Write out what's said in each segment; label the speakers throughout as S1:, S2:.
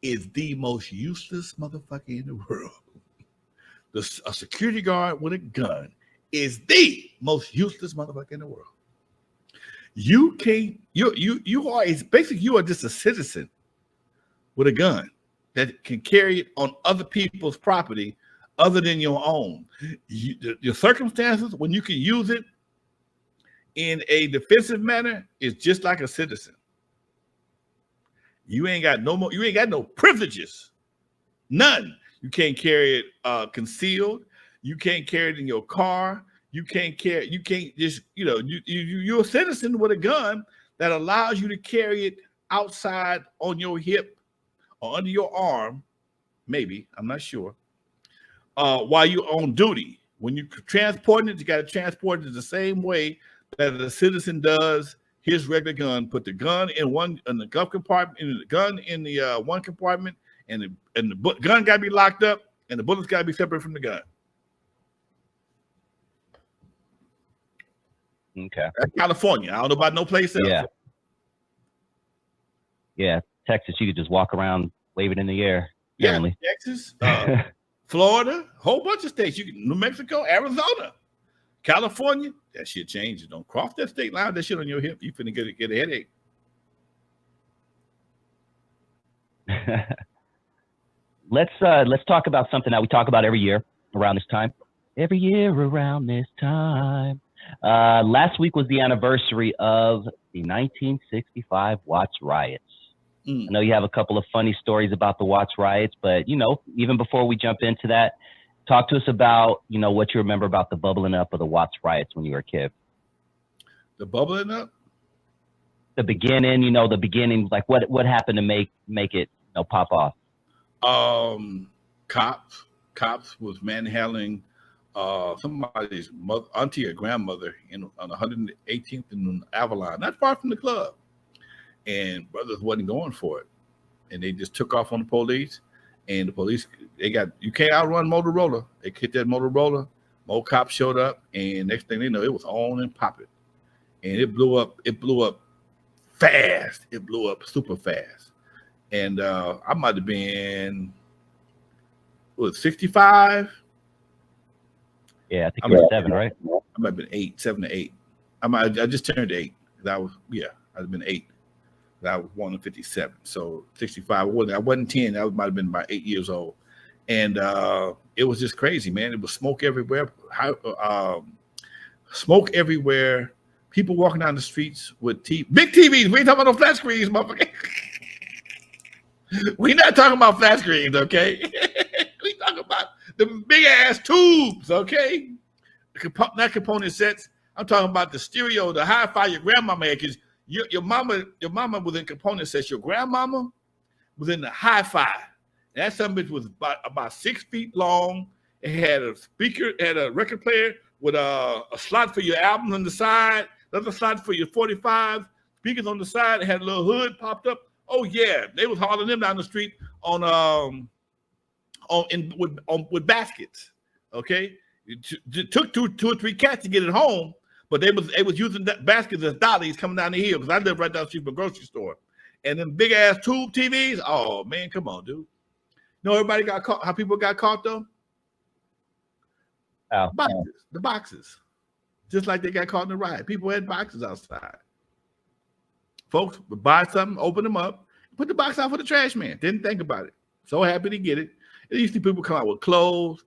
S1: is the most useless motherfucker in the world. A security guard with a gun is the most useless motherfucker in the world. You can't. You are basically you are just a citizen with a gun that can carry it on other people's property other than your own. Your circumstances when you can use it in a defensive manner is just like a citizen. You ain't got no more. You ain't got no privileges, none. You can't carry it concealed. You can't carry it in your car. You can't carry. You can't just you're a citizen with a gun that allows you to carry it outside on your hip or under your arm, maybe, I'm not sure, while you're on duty. When you're transporting it, you got to transport it the same way that a citizen does his regular gun. Put the gun in the glove compartment, the gun in the one compartment, and the gun got to be locked up, and the bullets got to be separate from the gun.
S2: Okay.
S1: That's California. I don't know about no place else.
S2: Yeah. Yeah. Texas, you could just walk around, wave it in the air. Apparently.
S1: Yeah, Texas, Florida, whole bunch of states. New Mexico, Arizona, California. That shit changes. Don't cross that state line. That shit on your hip, you finna get a headache.
S2: Let's talk about something that we talk about every year around this time. Every year around this time. Last week was the anniversary of the 1965 Watts riots. I know you have a couple of funny stories about the Watts riots, but even before we jump into that, talk to us about what you remember about the bubbling up of the Watts riots when you were a kid.
S1: The bubbling up?
S2: The beginning, like what happened to make it pop off?
S1: Cops was manhandling somebody's mother, auntie or grandmother on 118th and Avalon, not far from the club. And brothers wasn't going for it. And they just took off on the police. And the police, you can't outrun Motorola. They hit that Motorola. More cops showed up. And next thing they know, it was on and popping. And it blew up fast. It blew up super fast. And I might have been, 65?
S2: Yeah, I think you were 7, right?
S1: I might have been 7 to 8. I just turned 8. I'd have been 8. I was born in 57, so 65. I wasn't 10. I might have been about 8 years old, and it was just crazy, man. It was smoke everywhere, smoke everywhere. People walking down the streets with big TVs. We ain't talking about no flat screens, motherfucker. We not talking about flat screens, okay? We talking about the big ass tubes, okay? Not component sets. I'm talking about the stereo, the hi-fi your grandmama had. Cause your mama was in component sets. Your grandmama was in the hi-fi. And that something was about 6 feet long. It had a speaker, had a record player with a slot for your album on the side, another slot for your 45, speakers on the side. It had a little hood popped up. Oh yeah, they was hauling them down the street with baskets. Okay, it took two or three cats to get it home. But they was using that baskets as dollies coming down the hill because I live right down the street from a grocery store. And them big ass tube TVs, oh man, come on, dude. Everybody got caught. How people got caught though?
S2: Oh.
S1: The boxes. Just like they got caught in the riot. People had boxes outside. Folks would buy something, open them up, put the box out for the trash man. Didn't think about it. So happy to get it. And you see people come out with clothes,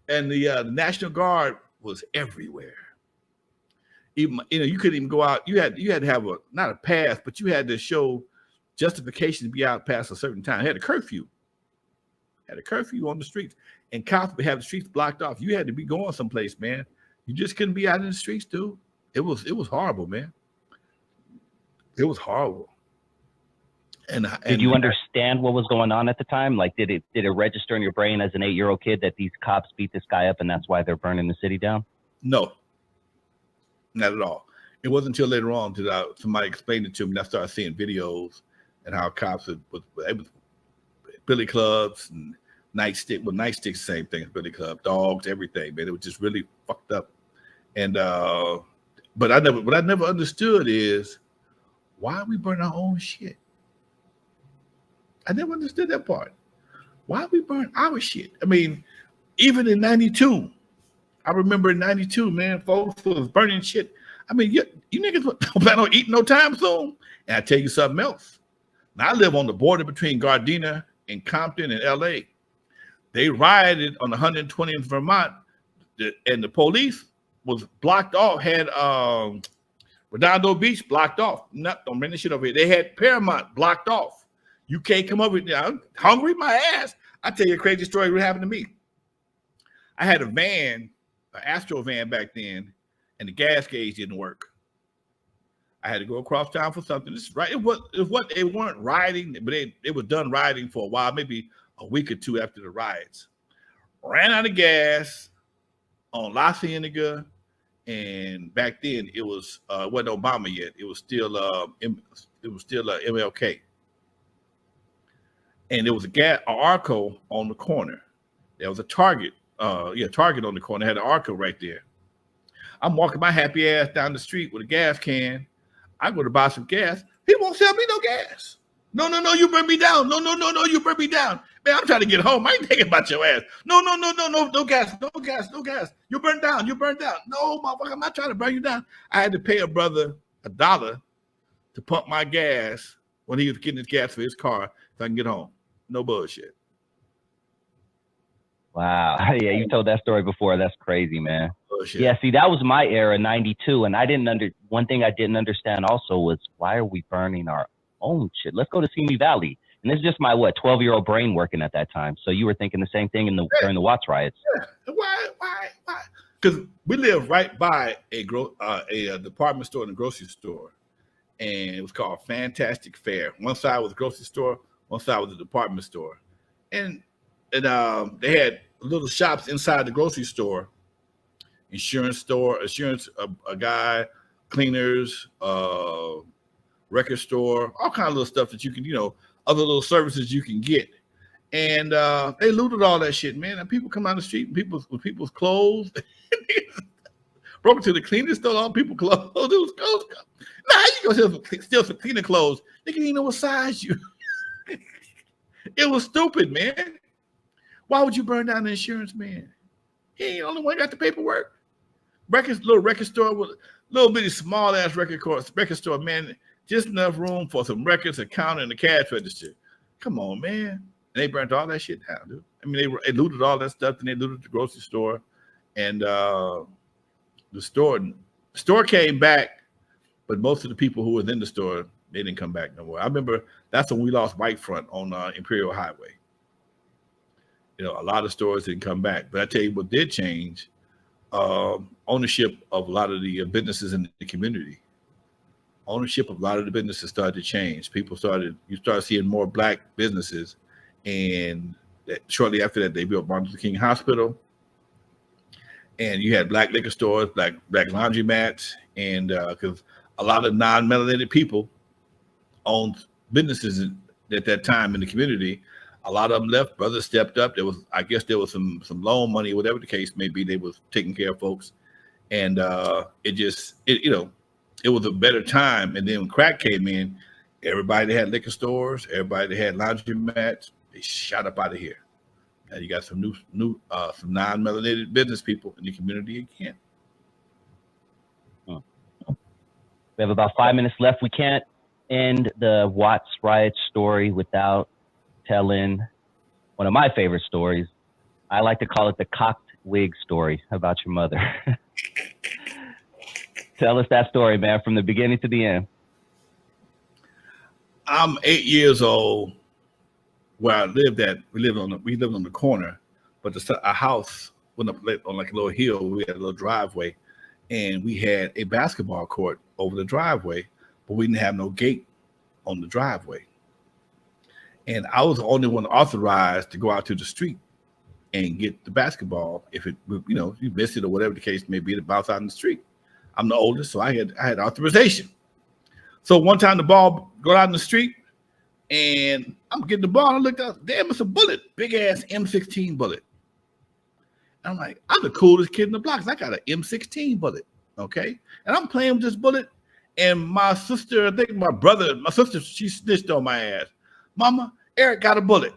S1: and the National Guard was everywhere. Even you couldn't even go out. You had to have not a pass, but you had to show justification to be out past a certain time. It had a curfew. On the streets, and cops would have the streets blocked off. You had to be going someplace, man. You just couldn't be out in the streets, dude. It was horrible, man. It was horrible. And
S2: did you understand what was going on at the time? Like, did it register in your brain as an 8-year-old kid that these cops beat this guy up and that's why they're burning the city down?
S1: No. Not at all. It wasn't until later on that somebody explained it to me and I started seeing videos and how cops was billy clubs and nightsticks. Well, nightsticks, same thing as billy club, dogs, everything, man. It was just really fucked up. And what I never understood is why we burn our own shit. I never understood that part. Why we burn our shit? I mean, even in 92, I remember in 92, man, folks was burning shit. I mean, you niggas don't plan on eating no time soon. And I tell you something else. Now, I live on the border between Gardena and Compton and LA. They rioted on 120th Vermont, and the police was blocked off, had Redondo Beach blocked off. Don't bring this shit over here. They had Paramount blocked off. You can't come over here. I'm hungry my ass. I tell you a crazy story what happened to me. I had a van, an Astro van back then, and the gas gauge didn't work. I had to go across town for something. This is right. It weren't rioting, but it was done rioting for a while, maybe a week or two after the riots. Ran out of gas on La Cienega, and back then it wasn't Obama yet. It was still MLK, and there was a Arco on the corner. There was a Target, Target on the corner. Had an Arco right there. I'm walking my happy ass down the street with a gas can. I go to buy some gas. He won't sell me no gas. No, you burn me down. No, you burn me down. Man, I'm trying to get home. I ain't thinking about your ass. No gas. You burn down. No, motherfucker, I'm not trying to burn you down. I had to pay a brother $1 to pump my gas when he was getting his gas for his car if I can get home. No bullshit.
S2: Wow. Yeah, you told that story before. That's crazy, man.
S1: Bullshit.
S2: Yeah, see, that was my era, 92, and one thing I didn't understand also was, why are we burning our own shit? Let's go to Simi Valley. And this is just my 12-year-old brain working at that time. So you were thinking the same thing during the Watts riots.
S1: Yeah. Why? Because we lived right by a department store and a grocery store, and it was called Fantastic Fair. One side was a grocery store, one side was a department store, and they had little shops inside the grocery store, insurance guy, cleaners, record store, all kind of little stuff that you can, other little services you can get. And they looted all that shit, man. And people come out the street with people's clothes. Broke into the cleaning store, all people's clothes. It was clothes. Nah, you go steal some cleaner clothes. They didn't even know what size you. It was stupid, man. Why would you burn down the insurance man? He ain't the only one got the paperwork. Little record store with little bitty small ass record store, man. Just enough room for some records, a counter, and a cash register. Come on, man. And they burnt all that shit down, dude. I mean, they looted all that stuff, and they looted the grocery store. And the store came back, but most of the people who were in the store, they didn't come back no more. I remember that's when we lost Whitefront on Imperial Highway. A lot of stores didn't come back. But I tell you what did change, ownership of a lot of the businesses in the community. Ownership of a lot of the businesses started to change. You started seeing more black businesses. And shortly after that, they built Martin Luther King Hospital. And you had black liquor stores, black laundromats. And because a lot of non-melanated people owned businesses at that time in the community. A lot of them left. Brothers stepped up. I guess there was some loan money, whatever the case may be. They was taking care of folks, and it was a better time. And then when crack came in, everybody that had liquor stores, everybody that had laundromats, they shot up out of here. Now you got some some non-melanated business people in the community again.
S2: We have about 5 minutes left. We can't end the Watts riot story without telling one of my favorite stories. I like to call it the cocked wig story about your mother. Tell us that story, man, from the beginning to the end.
S1: I'm 8 years old. Where I lived at, we lived on the corner, but a house went up on like a little hill. We had a little driveway, and we had a basketball court over the driveway, but we didn't have no gate on the driveway. And I was the only one authorized to go out to the street and get the basketball if it, you missed it or whatever the case may be, to bounce out in the street. I'm the oldest, so I had authorization. So one time the ball go out in the street, and I'm getting the ball, and I looked up, damn, it's a bullet, big ass M16 bullet. And I'm like, I'm the coolest kid in the block, 'cause I got an M16 bullet, okay? And I'm playing with this bullet, and my sister, she snitched on my ass. Mama, Eric got a bullet.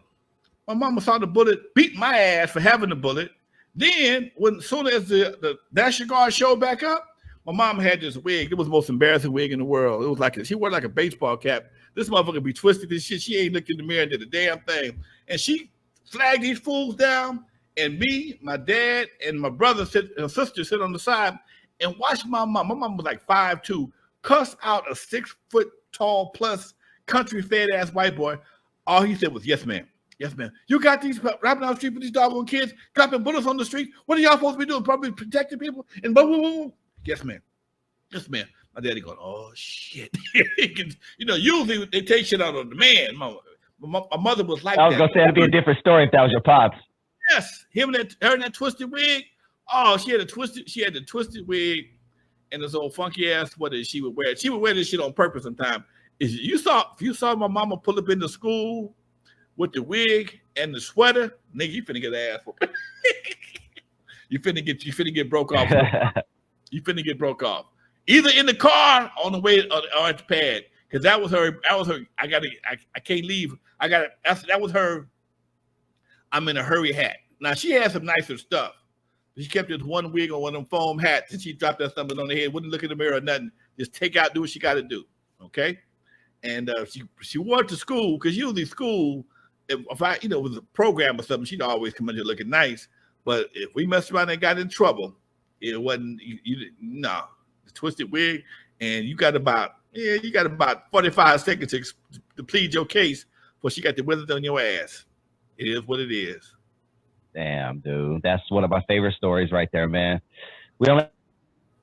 S1: My mama saw the bullet, beat my ass for having the bullet. Then, as soon as the National Guard showed back up, my mom had this wig. It was the most embarrassing wig in the world. It was like she wore like a baseball cap. This motherfucker be twisted and shit. She ain't looked in the mirror and did a damn thing. And she flagged these fools down. And me, my dad, and my brother, her sister sit on the side and watch my mom. My mom was like 5'2", cuss out a 6 foot tall plus country fed ass white boy. All he said was, "Yes, ma'am. Yes, ma'am. You got these rapping down the street with these doggone kids, dropping bullets on the street. What are y'all supposed to be doing? Probably protecting people." And blah, blah, blah. Yes, ma'am. Yes, ma'am. My daddy going, "Oh shit." You know, usually they take shit out on the man. My mother was like that.
S2: I was gonna say it'd be a different story if that was your pops.
S1: Yes, her and that twisted wig. Oh, she had the twisted wig and this old funky ass sweater she would wear. She would wear this shit on purpose sometimes. If you saw my mama pull up into school with the wig and the sweater, nigga, you finna get ass whooped. you finna get broke off. You finna get broke off. Either in the car on the way or at the pad. Because that was her. I can't leave. That was her. I'm in a hurry hat. Now she had some nicer stuff. She kept this one wig on one of them foam hats and she dropped that something on the head, wouldn't look in the mirror or nothing. Just take out, do what she gotta do. Okay. And she wore it to school because usually school, if I, it was a program or something, she'd always come in here looking nice. But if we messed around and got in trouble, it wasn't the twisted wig, and you got about 45 seconds to plead your case before she got the wizard on your ass. It is what it is.
S2: Damn, dude. That's one of my favorite stories right there, man. We only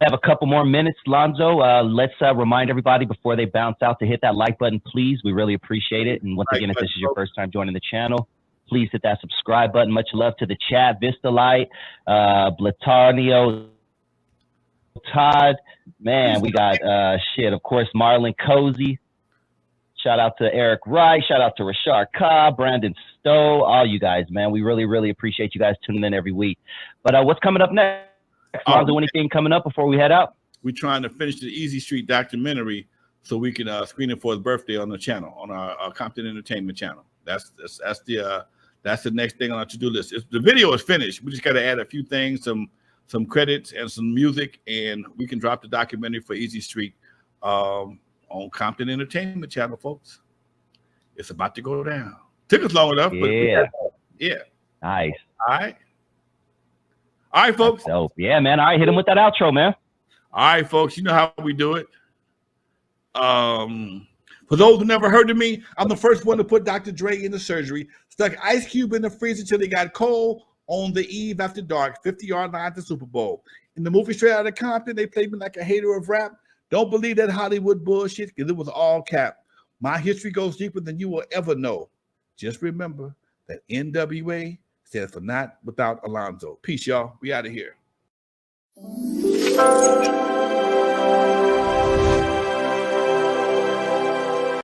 S2: have a couple more minutes, Lonzo. Let's remind everybody before they bounce out to hit that like button, please. We really appreciate it. And once again, if this is your first time joining the channel, please hit that subscribe button. Much love to the chat. Vistalite, Blatarnio, Todd. Man, we got, of course, Marlon Cozy. Shout out to Eric Wright. Shout out to Rashard Cobb, Brandon Stowe, all you guys, man. We really, really appreciate you guys tuning in every week. But what's coming up next? Lonzo, anything coming up before we head out? We're
S1: trying to finish the Eazy Street documentary so we can screen it for his birthday on the channel, on our Compton Entertainment channel. That's the next thing on our to-do list. The video is finished. We just got to add a few things, some credits and some music, and we can drop the documentary for Eazy Street on Compton Entertainment channel, folks. It's about to go down. Took us long enough, but yeah.
S2: Nice.
S1: All right, folks.
S2: Dope. Yeah, man. All right, hit him with that outro, man.
S1: All right, folks. You know how we do it. For those who never heard of me, I'm the first one to put Dr. Dre in the surgery, stuck Ice Cube in the freezer till he got cold on the eve after dark, 50-yard line at the Super Bowl. In the movie Straight Outta Compton, they played me like a hater of rap. Don't believe that Hollywood bullshit because it was all cap. My history goes deeper than you will ever know. Just remember that N.W.A. stands for not without Alonzo. Peace, y'all. We out of here.